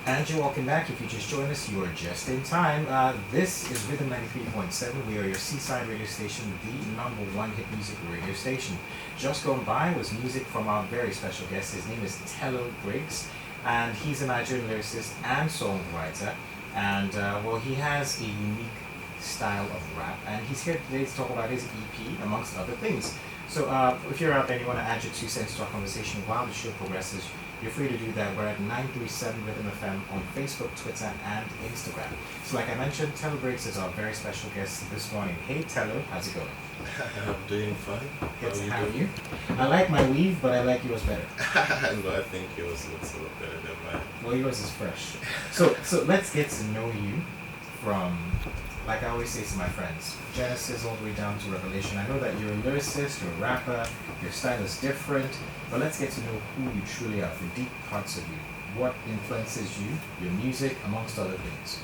And you're welcome back. If you just joined us, you are just in time. This is Rhythm 93.7. We are your seaside radio station, the number one hit music radio station. Just gone by was music from our very special guest. His name is Telo Briggs, and he's a Nigerian lyricist and songwriter. And well, he has a unique style of rap, and he's here today to talk about his EP, amongst other things. So if you're out there and you want to add your 2 cents to our conversation while the show progresses, you're free to do that. We're at 937 Rhythm FM on Facebook, Twitter, and Instagram. So like I mentioned, Telo Briggs is our very special guest this morning. Hey Telo, how's it going? I'm doing fine. Good to have you. I like my weave, but I like yours better. No, I think yours looks a lot better than mine. Well, yours is fresh. So let's get to know you from, like I always say to my friends, Genesis all the way down to Revelation. I know that you're a lyricist, you're a rapper, your style is different, but let's get to know who you truly are, the deep parts of you. What influences you, your music, amongst other things?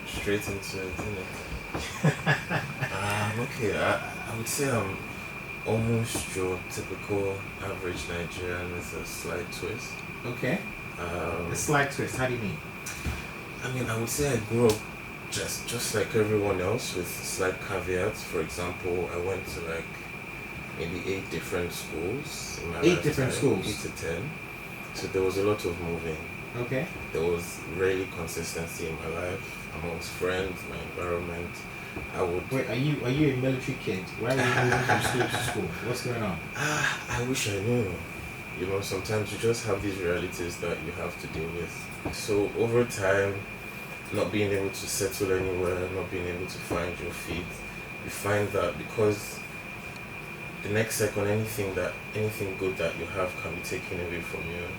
Straight into it, isn't it? Okay, I would say I'm almost your typical average Nigerian with a slight twist. Okay. A slight twist, how do you mean? I mean, I would say I grew up just like everyone else with slight caveats. For example, I went to like maybe 8 different schools in my 8 different lifetime, schools? 8 to 10. So there was a lot of moving. Okay. There was rarely consistency in my life, amongst friends, my environment. I would. Wait, are you a military kid? Why are you moving from school to school? What's going on? I wish I knew. You know, sometimes you just have these realities that you have to deal with. So over time, not being able to settle anywhere, not being able to find your feet, you find that because the next second anything good that you have can be taken away from you,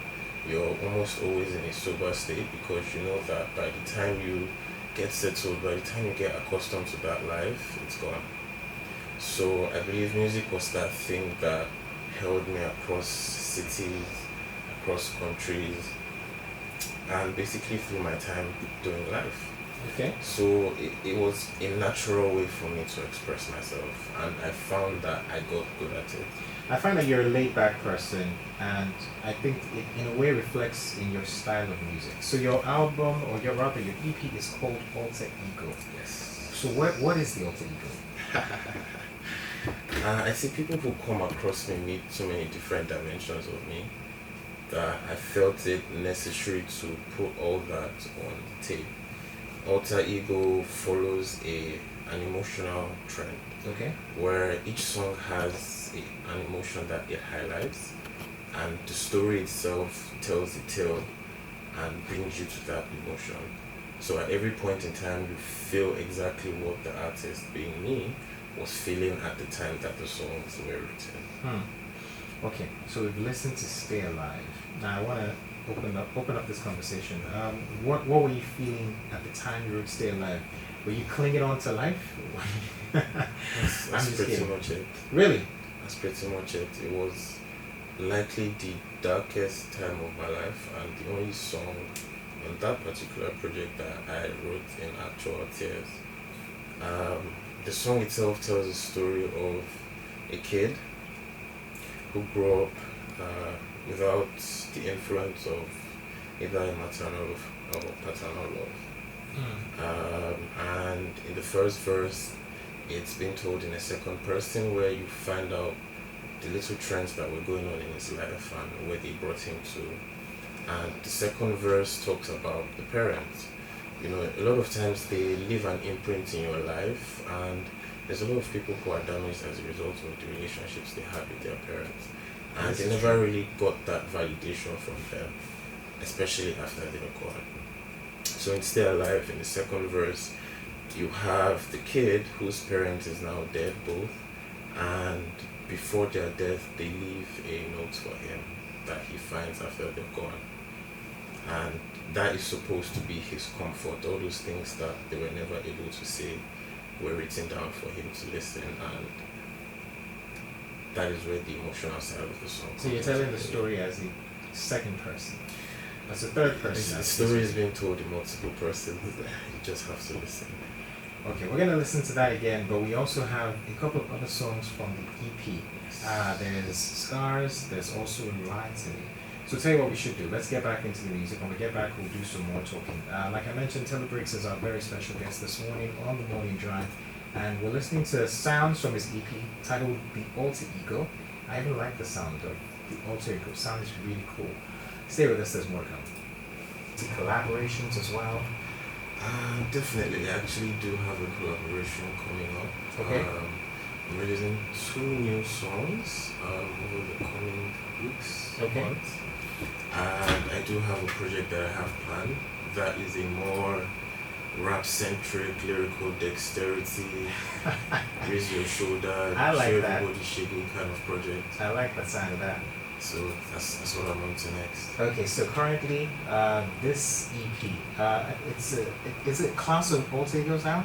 you're almost always in a sober state, because you know that by the time you get settled, by the time you get accustomed to that life, it's gone. So I believe music was that thing that held me across cities, across countries, and basically through my time doing life. Okay. So it was a natural way for me to express myself, and I found that I got good at it. I find that you're a laid-back person, and I think it in a way reflects in your style of music. So your album, or your EP is called Alter Ego. Yes. So what is the Alter Ego? I see people who come across me meet so many different dimensions of me that I felt it necessary to put all that on tape. Alter Ego follows an emotional trend. Okay. Where each song has an emotion that it highlights, and the story itself tells a tale and brings you to that emotion. So at every point in time, you feel exactly what the artist, being me, was feeling at the time that the songs were written. Okay, so we've listened to Stay Alive. Now I want to open up this conversation. What were you feeling at the time you wrote Stay Alive? Were you clinging on to life? That's pretty much it. Really? That's pretty much it. It was likely the darkest time of my life, and the only song on that particular project that I wrote in actual tears. The song itself tells a story of a kid who grew up without the influence of either a maternal or paternal love. And in the first verse, it's been told in a second person, where you find out the little trends that were going on in his life and where they brought him to. And the second verse talks about the parents. You know, a lot of times they leave an imprint in your life, and there's a lot of people who are damaged as a result of the relationships they had with their parents. And they never really got that validation from them, especially after they were gone. So in Stay Alive, in the second verse, you have the kid whose parent is now dead both, and before their death they leave a note for him that he finds after they're gone. And that is supposed to be his comfort. All those things that they were never able to say were written down for him to listen, and that is where the emotional side of the song comes. So you're telling the story as a second person, as a third person. The story is being told in multiple persons. You just have to listen. Okay, we're gonna listen to that again, but we also have a couple of other songs from the EP. There's Scars. There's also Lie to Me. So tell you what we should do. Let's get back into the music. When we get back, we'll do some more talking. Like I mentioned, Telo Briggs is our very special guest this morning on the Morning Drive, and we're listening to sounds from his EP titled The Alter Ego. I even like the sound of The Alter Ego. Sounds really cool. Stay with us, there's more to come. The collaborations as well. Definitely. I actually do have a collaboration coming up. Okay. I'm releasing 2 new songs over the coming weeks, Okay. months. And I do have a project that I have planned that is a more rap-centric, lyrical dexterity, raise your shoulder, I like show that. everybody shaking kind of project. I like the sound of that. So that's what I'm on to next. Okay, so currently, this EP, is it class of alter egos now?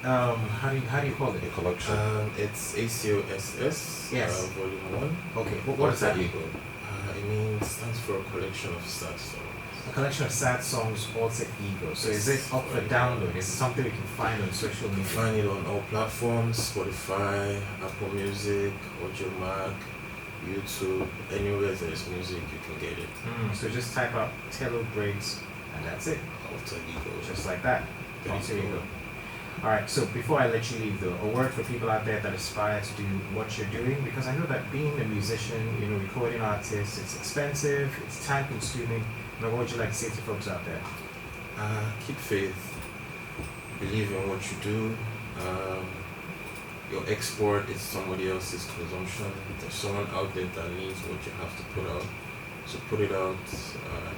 How do you call it? A collection. It's ACOSS Yes. Vol.1. Okay, what does that mean? It means stands for a collection of sad songs. A collection of sad songs, alter ego. So is it up for download? Is it something we can find on social You can media? find it on all platforms: Spotify, Apple Music, AudioMac, YouTube. Anywhere there's music, you can get it. So just type out Telo Briggs, and that's it. Alter Ego. Just like that. There you Alter go. ego. Alright, so before I let you leave though, a word for people out there that aspire to do what you're doing, because I know that being a musician, recording artist, it's expensive, it's time consuming. What would you like to say to folks out there? Keep faith. Believe in what you do. Your export is somebody else's consumption. There's someone out there that needs what you have to put out. So put it out.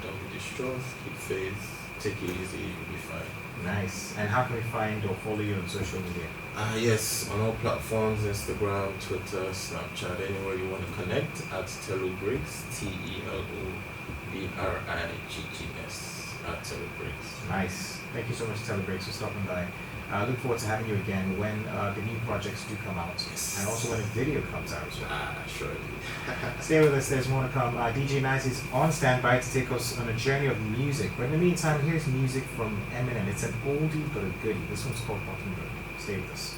Don't be distraught. Keep faith. Take it easy. You'll be fine. Nice. And how can we find or follow you on social media? Yes, on all platforms: Instagram, Twitter, Snapchat, anywhere you want to connect at Telo Briggs, TeloBriggs at Telo Briggs. Nice. Thank you so much, Telo Briggs, for stopping by. I look forward to having you again when the new projects do come out. Yes. And also when the video comes out as well. Surely. Stay with us, there's more to come. DJ Nice is on standby to take us on a journey of music. But in the meantime, here's music from Eminem. It's an oldie but a goodie. This one's called Mockingbird. Stay with us.